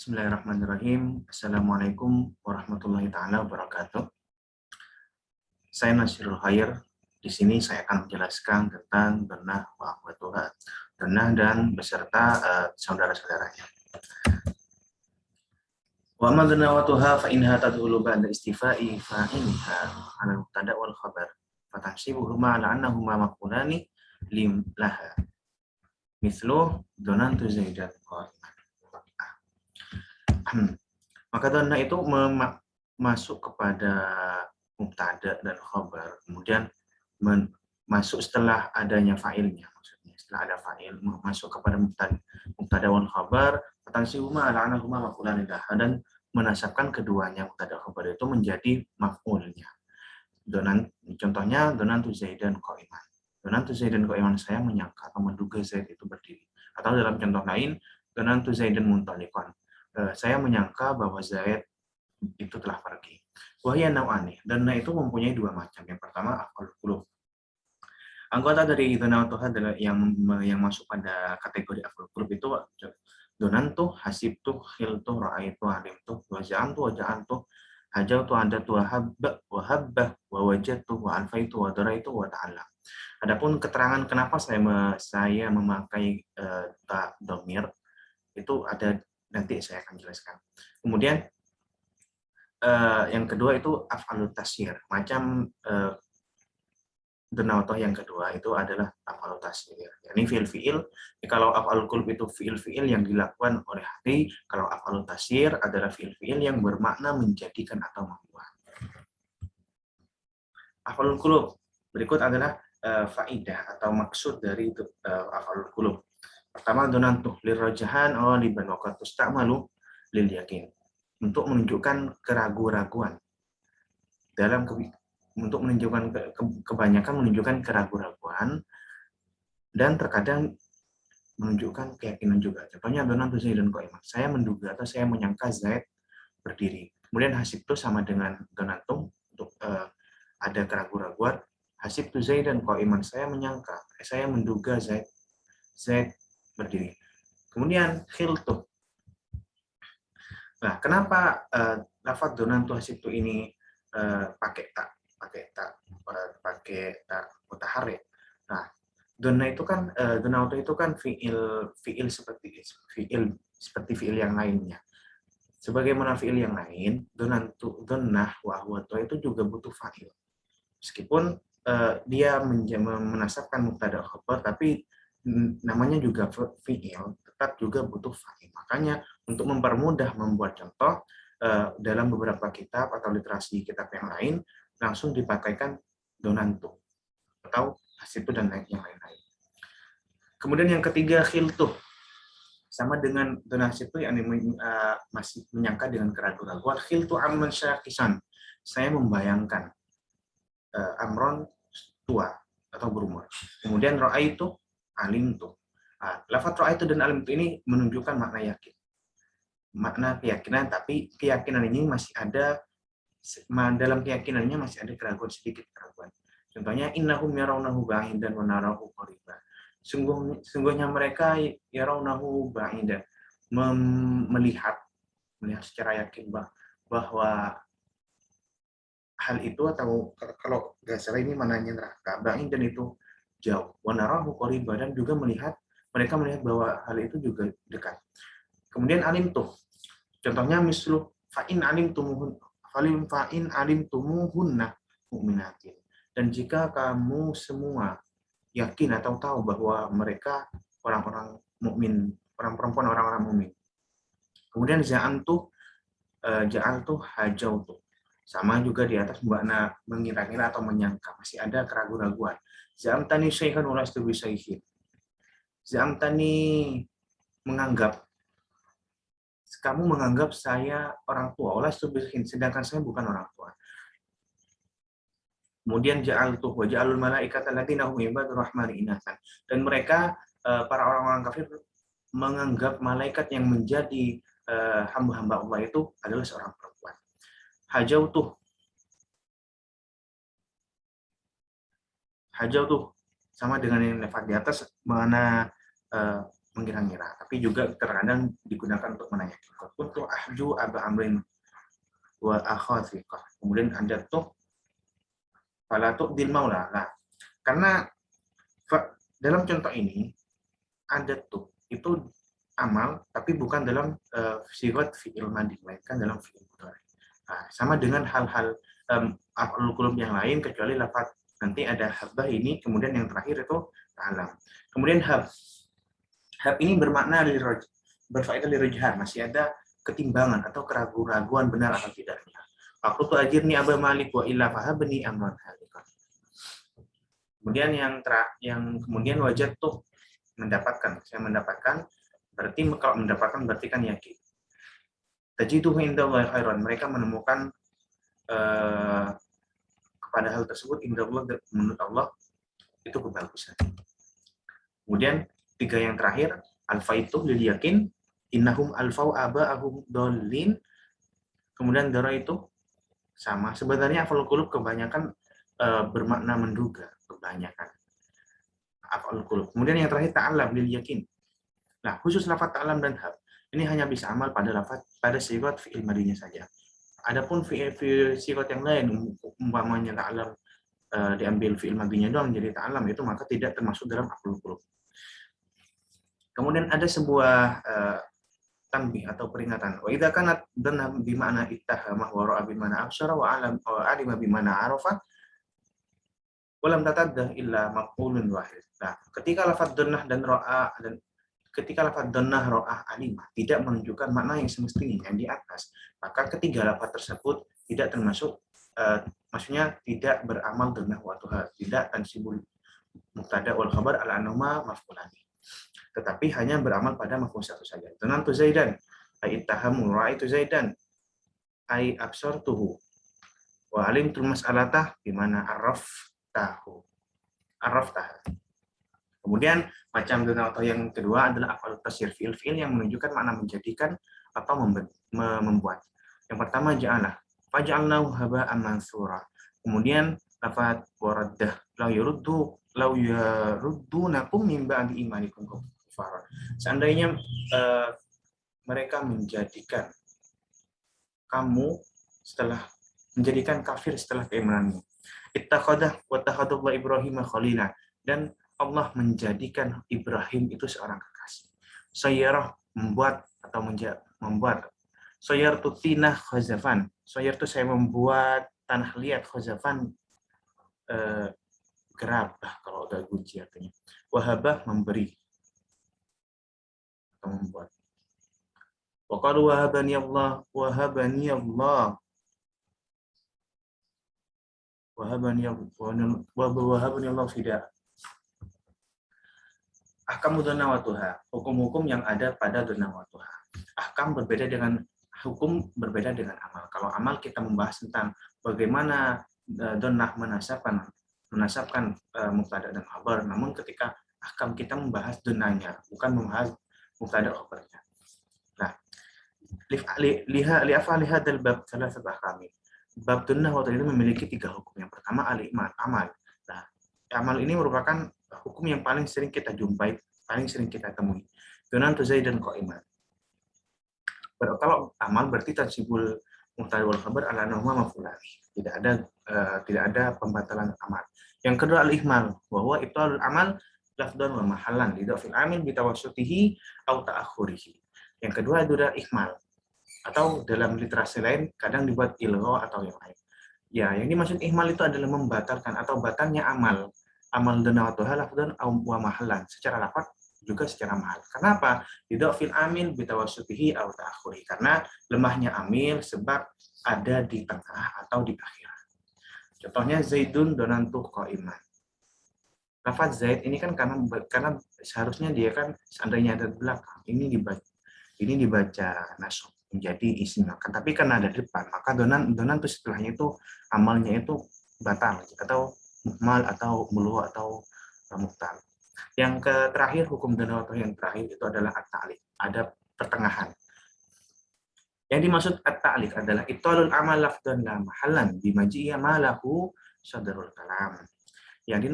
Bismillahirrahmanirrahim. Assalamualaikum warahmatullahi taala wabarakatuh. Saya Nasirul Khair. Di sini saya akan menjelaskan tentang donah wa akhwatuha, donah dan beserta saudara-saudaranya. Wa ma donawatuha fa inha tadhulu ba'da istifa'i fa'inha 'ala al-mubtada wal khabar. Fatahsibuhuma 'ala annahuma maf'ulani lim laha. Mislu donantu Zaidan qa'iman. Maka dhanna itu masuk kepada mubtada dan khabar, kemudian masuk setelah adanya fa'ilnya, maksudnya setelah ada fa'il masuk kepada mubtada wal khabar, tansihuma ala anahuma maf'ulan dan menasabkan keduanya mubtada khabar itu menjadi maf'ulnya. Contohnya donantu Zaidan qa'iman. Donantu Zaidan qa'iman, saya menyangka atau menduga Zaid itu berdiri. Atau dalam contoh lain, donantu Zaidan muntaliqan. Saya menyangka bahwa Zaid itu telah pergi. Wahya nau'ani, dan itu mempunyai dua macam. Yang pertama af'alul qulub. Anggota dari donatuha adalah yang masuk pada kategori af'alul qulub itu donantu, hasibtu, khiltu, ra'aitu, alimtu, waja'antu, waja'antu, hajautu, adatu, wahabbah, wawajadtu, wa alfaitu, wa daraitu, wa ta'ala. Adapun keterangan kenapa saya memakai ta dhamir itu ada, nanti saya akan jelaskan. Kemudian yang kedua itu af'alul tasyir. Macam donautoh yang kedua itu adalah af'alul tasyir. Yani fi'il-fi'il. Kalau af'alul qulub itu fi'il-fi'il yang dilakukan oleh hati, kalau af'alul tasyir adalah fi'il-fi'il yang bermakna menjadikan atau membuat. Af'alul qulub berikut adalah faidah atau maksud dari af'alul qulub. Pertama, donantuh lirrajahan ghaliban wa qad tusta'malu lil yakin. Untuk menunjukkan keraguan-raguan. Untuk menunjukkan kebanyakan menunjukkan keraguan-raguan dan terkadang menunjukkan keyakinan juga. Contohnya donantu Zaidan qa'iman. Saya menduga atau saya menyangka Zaid berdiri. Kemudian hasibtu sama dengan donantum untuk ada keraguan-raguan. Hasibtu Zaidan qa'iman. Saya menyangka, saya menduga Zaid berdiri. Kemudian khiltu. Nah, kenapa lafaz donantu hasibtu ini pakai tak mutaharrik? Nah, donna itu kan donautu itu kan fiil seperti fiil yang lainnya. Sebagaimana fiil yang lain, donantu, donnah, wa huwa itu juga butuh fa'il. Meskipun dia menasabkan mubtada khabar, tapi namanya juga fi'il, tetap juga butuh fa'il. Makanya untuk mempermudah membuat contoh dalam beberapa kitab atau literasi kitab yang lain langsung dipakaikan donantu atau hasitu dan yang lain-lain. Kemudian yang ketiga khiltuh, sama dengan donasitu yang masih menyangka dengan keraguan-raguan. Khiltu amman syakisan, saya membayangkan amron tua atau berumur. Kemudian ra'aitu alim tuh. Lafaz ra'aitu dan alim itu ini menunjukkan makna yakin. Makna keyakinan, tapi keyakinan ini masih ada, dalam keyakinannya masih ada keraguan, sedikit keraguan. Contohnya innahum yarawnahu ba'idan wa narahu qariban. Sungguhnya mereka yarawnahu ba'idan, melihat secara yakin bahwa hal itu, atau kalau nggak salah ini mananya neraka, ba'idan itu jauh, wa narahu qariban, dan juga mereka melihat bahwa hal itu juga dekat. Kemudian alim tuh, contohnya mislu fa'in alim tumuhunna mu'minatin. Dan jika kamu semua yakin atau tahu bahwa mereka orang-orang mukmin, orang perempuan orang-orang mukmin. Kemudian ja'altu hajautu. Sama juga di atas makna mengira-ngira atau menyangka, masih ada keraguan-raguan. Za'amtani syai'an wa lastu bi syai'in. Za'amtani menganggap, kamu menganggap saya orang tua, wa lastu bi syai'in, sedangkan saya bukan orang tua. Kemudian ja'altu wa ja'alul malaikata alladziina hum ibadur rahmani inatsan. Dan mereka para orang-orang kafir menganggap malaikat yang menjadi hamba-hamba Allah itu adalah seorang perempuan. Hajautuh sama dengan yang lewat di atas, mana mengira-ngira, tapi juga terkadang digunakan untuk menanyakan. Kuntu ahju aba amrin wa akhadhiqah. Kemudian Anda tuh fala tu'dil maula. Nah, karena dalam contoh ini ada tuh itu amal tapi bukan dalam sigat fi'il madi, melainkan dalam fi'il mudhari. Nah, sama dengan hal-hal af'alul qulub yang lain kecuali lafaz nanti ada habah ini, kemudian yang terakhir itu ta'alam. Kemudian hab ini bermakna berfaedah lirujhan, masih ada ketimbangan atau keraguan-raguan benar atau tidaknya. Aku tuh ajirni aba malik wa illa fahabni amran halikan. Kemudian yang kemudian wajah tuh mendapatkan, saya mendapatkan, berarti kalau mendapatkan berarti kan yakin. Tajiduhu indallahi khairan, mereka menemukan kepada hal tersebut indallah, menurut Allah itu kebagusan. Kemudian tiga yang terakhir, alfa itu lil yakin, innahum alfau aba'ahum dolin. Kemudian dara itu sama. Sebenarnya af'alul qulub kebanyakan bermakna menduga, kebanyakan af'alul qulub. Kemudian yang terakhir ta'alam lil yakin. Nah, khusus lafaz ta'alam dan hab ini hanya bisa amal pada lafaz pada sigat fi'il madinya saja. Adapun fi'il sigat yang lain, umpamanya ta'alam diambil fi'il madinya doang jadi ta'alam, itu maka tidak termasuk dalam af'alul qulub. Kemudian ada sebuah tanbih atau peringatan. Wa idza kanat dhanna bi ma'na ittahamah wa ra'a bi ma'na absyara wa alam wa alima bi ma'na arafa wa lam tataddah illa maqulun wahid. Nah, ketika lafaz dhannah dan ra'a dan ketika lafaz dhannah ra'ah alimah tidak menunjukkan makna yang semestinya yang di atas, maka ketiga lafaz tersebut tidak termasuk maksudnya tidak beramal dhannah wa tuha, tidak tansibul mubtada wal khabar ala annahuma maf'ulani. Tetapi hanya beramal pada maf'ul satu saja. Dhanantu Zaidan, ai ittahamu ra'aitu Zaidan, ai absartuhu wa alimtul mas'alatah bimana arraftahu. Arraftah. Kemudian macam atau yang kedua adalah af'al tasir, fi'il yang menunjukkan makna menjadikan atau membuat. Yang pertama ja'alah, faj'alnahu haba'an mansura. Kemudian lafaz waraddah, la yaruddunakum min ba'di imanikum kufara. Seandainya mereka menjadikan kamu menjadikan kafir setelah keimananmu. Ittakhadha wa takhadallahu Ibrahim khalila, dan Allah menjadikan Ibrahim itu seorang kekasih. Sayyarah membuat atau membuat. Sayyartu tinah khazafan. Sayyartu saya membuat tanah liat, khazafan gerabah kalau udah kunci artinya. Wahabah memberi atau membuat. Wa qalu wahabani Allah fida. Ahkam dhanna wa tuha, hukum-hukum yang ada pada dhanna wa tuha. Ahkam berbeda dengan hukum, berbeda dengan amal. Kalau amal kita membahas tentang bagaimana dhanna menasabkan mubtada dan khabar, namun ketika ahkam kita membahas dhananya, bukan membahas mubtada khabarnya. Nah, lihat dari bab salah satu ahkam. Bab dhanna wa tuha itu memiliki tiga hukum. Yang pertama amal. Nah, amal ini merupakan hukum yang paling sering kita jumpai, paling sering kita temui. Dhanantu Zaidan qa'iman. Kalau amal berarti tansibul mubtada wal khabar ala anhuma maf'ulani. Tidak ada pembatalan amal. Yang kedua al-ihmal, bahwa ibtalul amal lafdhan wa mahallan lidhafil amil bi tawassutihi aw ta'akhurihi. Yang kedua adalah ihmal, atau dalam literasi lain kadang dibuat ilgha atau yang lain. Ya, yang dimaksud ihmal itu adalah membatalkan atau batalnya amal dhanna wa tuha lafdhan wa mahallan, secara lafaz juga secara mahal. Kenapa? Lidhafil amil bi tawassutihi aw ta'akhurihi, karena lemahnya amil sebab ada di tengah atau di akhir. Contohnya Zaidun dhanantu qa'iman. Lafaz Zaid ini kan karena seharusnya dia kan seandainya ada di belakang, ini dibaca nasab menjadi isim. Tapi karena ada di depan, maka dhanantu setelahnya itu amalnya itu batal atau muhmal atau mulu atau muhtal. Yang terakhir hukum dhanna yang terakhir itu adalah at-ta'liq, ada pertengahan. Yang dimaksud at-ta'liq adalah ibtalul amal lafdhan la mahallan bimaji'a ma lahu sadrul kalam. Yang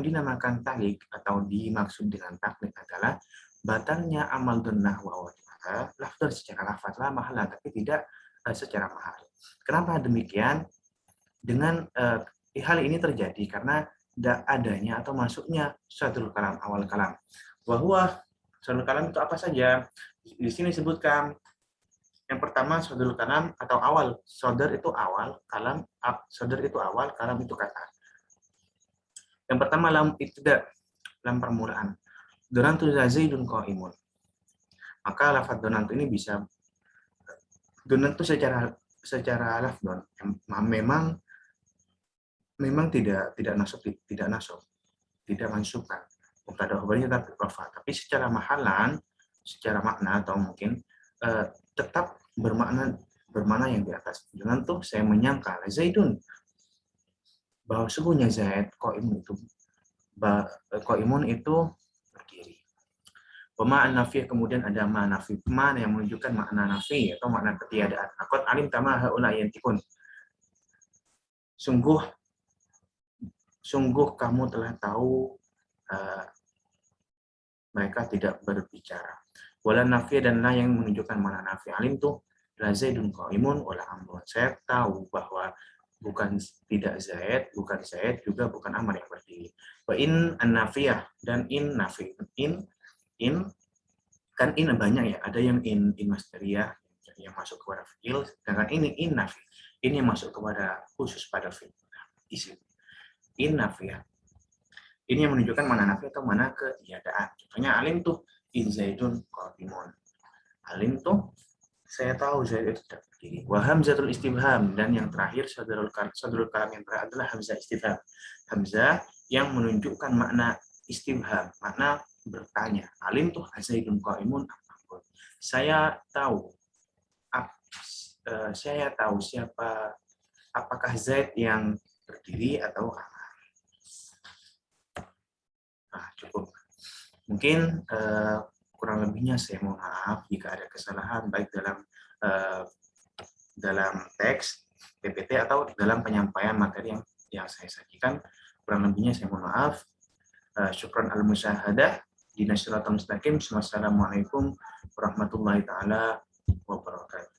dinamakan ta'liq atau dimaksud dengan ta'liq adalah batalnya amal gunnah wa wajibah lafdhan secara lafaz la mahalan, tapi tidak secara mahal. Kenapa demikian? Dengan hal ini terjadi karena adanya atau masuknya sadrul kalam, awal kalam. Bahwa sadrul kalam itu apa saja? Di sini disebutkan yang pertama sadrul kalam atau awal. Sadr itu awal, kalam sadr itu awal, kalam itu kata. Yang pertama lam ibtida, lam permulaan. Donantu zaidun qaimun. Maka lafaz donantu ini bisa donantu secara lafdon memang tidak mansubkan mubtada khabarnya tapi rafa, tapi secara mahalan, secara makna atau mungkin tetap bermakna yang di atas. Dengan tuh saya menyangka Zaidun, bahwa sungguhnya Zaid qaimun itu berdiri. Pema'an nafi, kemudian ada ma'na nafi, mana yang menunjukkan makna nafi atau makna ketiadaan. Akot alim tama haula yantikun. Sungguh kamu telah tahu mereka tidak berbicara. Wala nafi, dan la yang menunjukkan mana nafi. Alim tuh la zaidun qaimun wala amrun. Saya tahu bahwa tidak Zaid, bukan Zaid, juga bukan Amr yang berdiri. Wa in an-nafiyah, dan in nafi. In kan in banyak ya, ada yang in masdariyah yang masuk kepada fi'il, sedangkan ini in nafi. Ini yang masuk kepada khusus pada fi'il. Isim. In nafiyah. Ini yang menunjukkan mana nafi atau mana ketiadaan. Contohnya alim tuh in zaidun qaimun. Alim tuh saya tahu Zaid itu tidak berdiri. Wa hamzatul istifham, dan yang terakhir sadrul kalam yang terakhir adalah hamzah istifham. Hamzah yang menunjukkan makna istifham, makna bertanya. Alim tuh zaidun qaimun. Saya tahu siapa, apakah Zaid yang berdiri atau Amr. Nah, cukup. Mungkin kurang lebihnya saya mohon maaf jika ada kesalahan baik dalam teks PPT atau dalam penyampaian materi yang saya sajikan. Kurang lebihnya saya mohon maaf. Syukran al-musyahadah. Dinasiratul mustaqim. Wassalamualaikum warahmatullahi taala wabarakatuh.